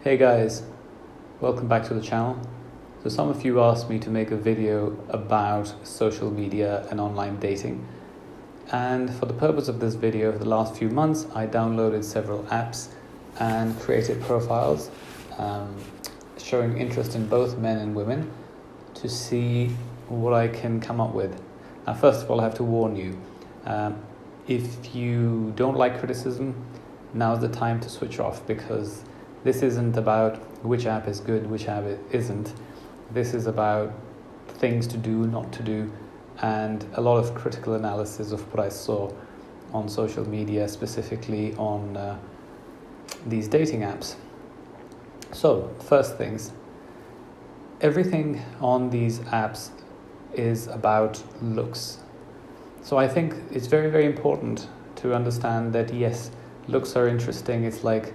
Hey guys, welcome back to the channel. So some of you asked me to make a video about social media and online dating. And for the purpose of this video, for the last few months, I downloaded several apps and created profiles showing interest in both men and women to see what I can come up with. Now, first of all, I have to warn you, if you don't like criticism, now's the time to switch off, because this isn't about which app is good, which app isn't. This is about things to do, not to do, and a lot of critical analysis of what I saw on social media, specifically on these dating apps. So, first things, everything on these apps is about looks. So I think it's very, very important to understand that yes, looks are interesting. It's like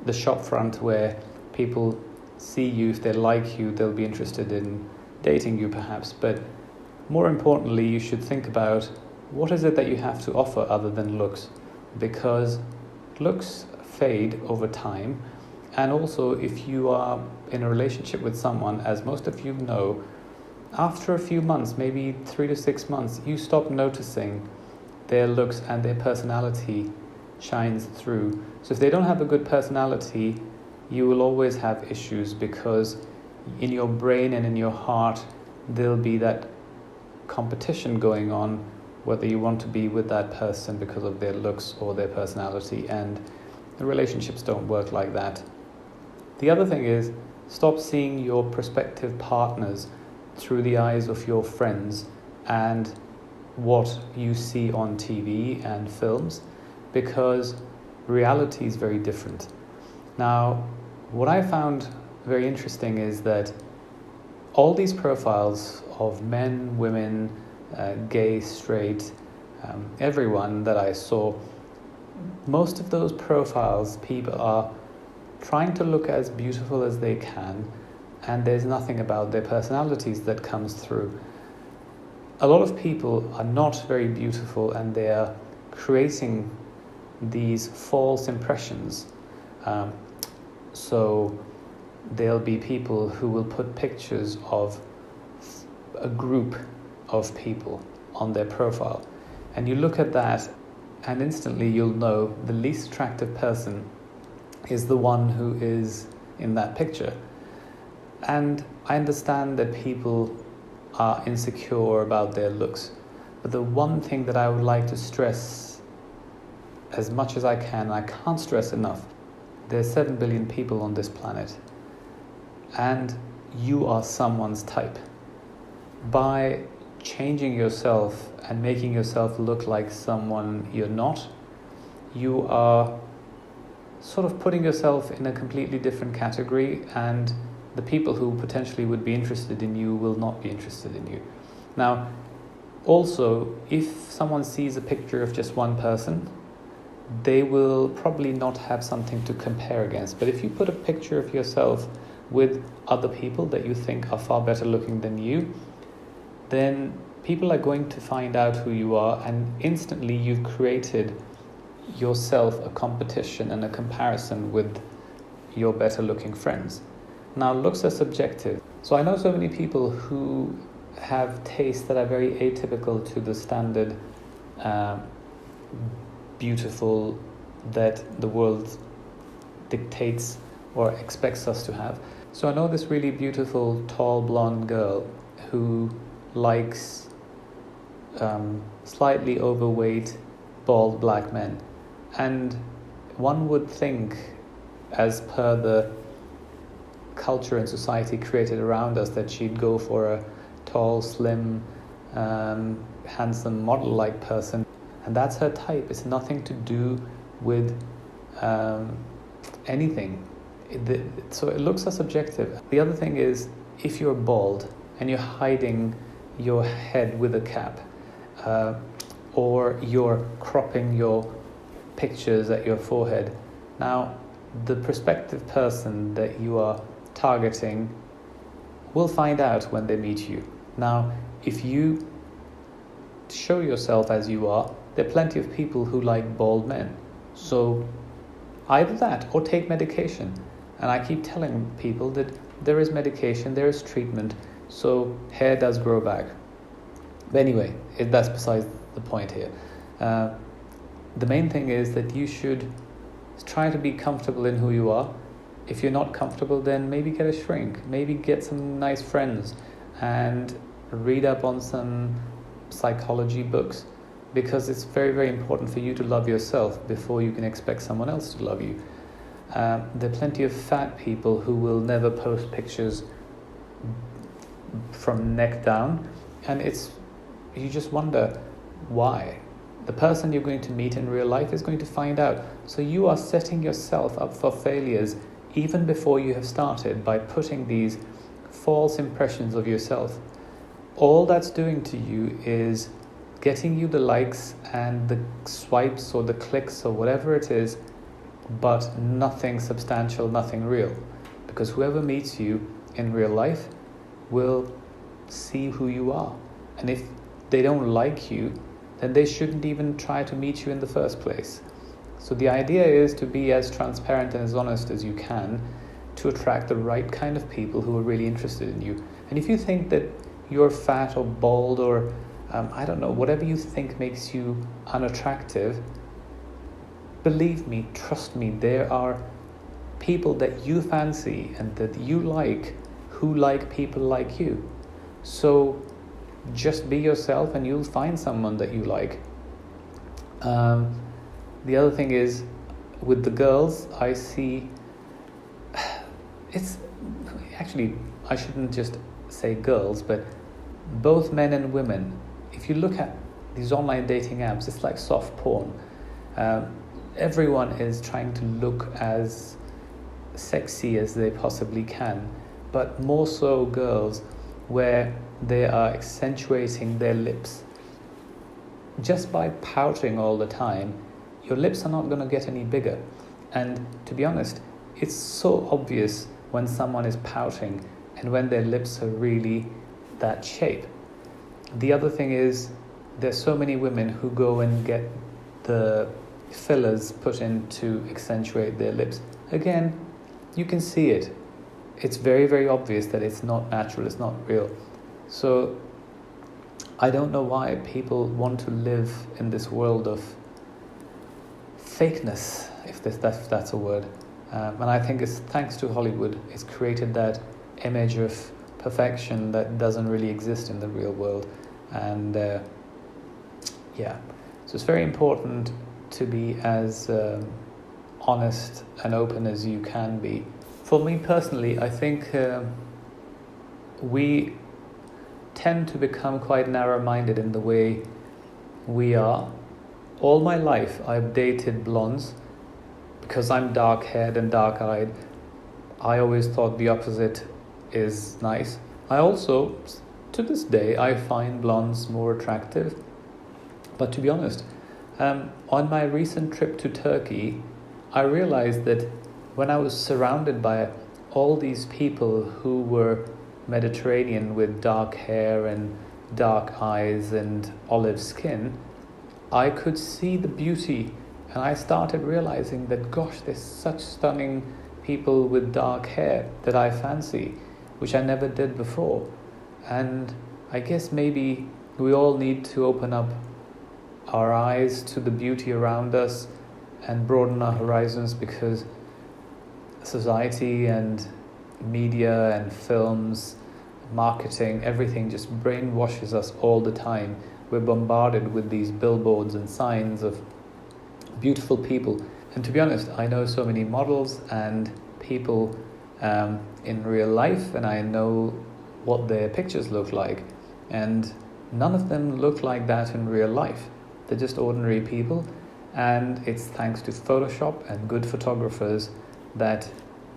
the shop front where people see you. If they like you, they'll be interested in dating you perhaps. But more importantly, you should think about what is it that you have to offer other than looks, because looks fade over time. And also, if you are in a relationship with someone, as most of you know, after a few months, maybe 3 to 6 months, you stop noticing their looks and their personality shines through. So if they don't have a good personality, you will always have issues, because in your brain and in your heart there'll be that competition going on, whether you want to be with that person because of their looks or their personality, and the relationships don't work like that. The other thing is, stop seeing your prospective partners through the eyes of your friends and what you see on TV and films, because reality is very different. Now, what I found very interesting is that all these profiles of men, women, gay, straight, everyone that I saw, most of those profiles, people are trying to look as beautiful as they can, and there's nothing about their personalities that comes through. A lot of people are not very beautiful, and they are creating these false impressions. So there'll be people who will put pictures of a group of people on their profile, and you look at that and instantly you'll know the least attractive person is the one who is in that picture. And I understand that people are insecure about their looks, but the one thing that I would like to stress as much as I can, I can't stress enough, there's 7 billion people on this planet, and you are someone's type. By changing yourself and making yourself look like someone you're not, you are sort of putting yourself in a completely different category, and the people who potentially would be interested in you will not be interested in you. Now, also, if someone sees a picture of just one person, they will probably not have something to compare against. But if you put a picture of yourself with other people that you think are far better looking than you, then people are going to find out who you are, and instantly you've created yourself a competition and a comparison with your better looking friends. Now, looks are subjective. So I know so many people who have tastes that are very atypical to the standard beautiful that the world dictates or expects us to have. So I know this really beautiful, tall, blonde girl who likes slightly overweight, bald black men. And one would think, as per the culture and society created around us, that she'd go for a tall, slim, handsome, model-like person. And that's her type. It's nothing to do with anything. So looks are subjective. The other thing is, if you're bald and you're hiding your head with a cap, or you're cropping your pictures at your forehead, now the prospective person that you are targeting will find out when they meet you. Now, if you show yourself as you are, there are plenty of people who like bald men. So Either that or take medication. And I keep telling people that there is medication, there is treatment, so hair does grow back. But anyway, that's besides the point here. The main thing is that you should try to be comfortable in who you are. If you're not comfortable, then maybe get a shrink, maybe get some nice friends and read up on some psychology books, because it's very, very important for you to love yourself before you can expect someone else to love you. There are plenty of fat people who will never post pictures from neck down, and you just wonder why. The person you're going to meet in real life is going to find out. So you are setting yourself up for failures even before you have started by putting these false impressions of yourself. All that's doing to you is getting you the likes and the swipes or the clicks or whatever it is, but nothing substantial, nothing real. Because whoever meets you in real life will see who you are. And if they don't like you, then they shouldn't even try to meet you in the first place. So the idea is to be as transparent and as honest as you can to attract the right kind of people who are really interested in you. And if you think that you're fat or bald or I don't know, whatever you think makes you unattractive, believe me, trust me, there are people that you fancy and that you like who like people like you. So just be yourself and you'll find someone that you like. The other thing is, with the girls, I see, it's actually, I shouldn't just say girls, but both men and women. If you look at these online dating apps, it's like soft porn. Everyone is trying to look as sexy as they possibly can, but more so girls, where they are accentuating their lips. Just by pouting all the time, your lips are not going to get any bigger. And to be honest, it's so obvious when someone is pouting and when their lips are really that shape. The other thing is, there's so many women who go and get the fillers put in to accentuate their lips. Again, you can see it. It's very, very obvious that it's not natural, it's not real. So I don't know why people want to live in this world of fakeness, if that's a word. And I think it's thanks to Hollywood. It's created that image of perfection that doesn't really exist in the real world. And so it's very important to be as honest and open as you can be. For me personally, I think we tend to become quite narrow-minded in the way we are. All my life, I've dated blondes because I'm dark-haired and dark-eyed. I always thought the opposite is nice. I also, to this day, I find blondes more attractive. But to be honest, on my recent trip to Turkey, I realized that when I was surrounded by all these people who were Mediterranean with dark hair and dark eyes and olive skin, I could see the beauty, and I started realizing that, gosh, there's such stunning people with dark hair that I fancy, which I never did before. And I guess maybe we all need to open up our eyes to the beauty around us and broaden our horizons, because society and media and films, marketing, everything just brainwashes us all the time. We're bombarded with these billboards and signs of beautiful people. And to be honest, I know so many models and people in real life, and I know what their pictures look like. And none of them look like that in real life. They're just ordinary people. And it's thanks to Photoshop and good photographers that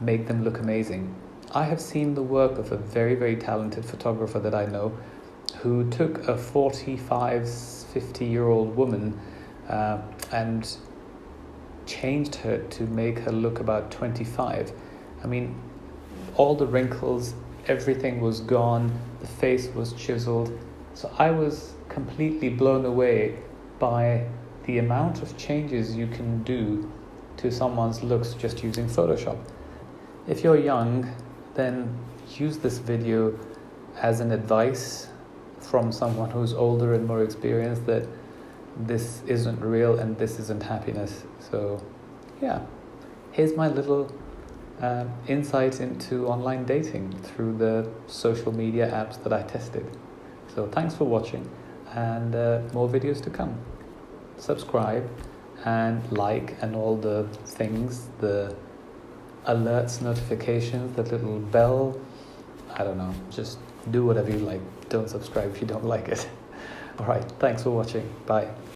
make them look amazing. I have seen the work of a very, very talented photographer that I know, who took a 45, 50-year-old woman and changed her to make her look about 25. I mean, all the wrinkles, everything was gone, the face was chiseled. So I was completely blown away by the amount of changes you can do to someone's looks just using Photoshop. If you're young, then use this video as an advice from someone who's older and more experienced that this isn't real and this isn't happiness. So yeah, here's my little insight into online dating through the social media apps that I tested. So thanks for watching, and more videos to come. Subscribe and like and all the things, the alerts, notifications, the little bell. I don't know, just do whatever you like. Don't subscribe if you don't like it. All right, thanks for watching. Bye.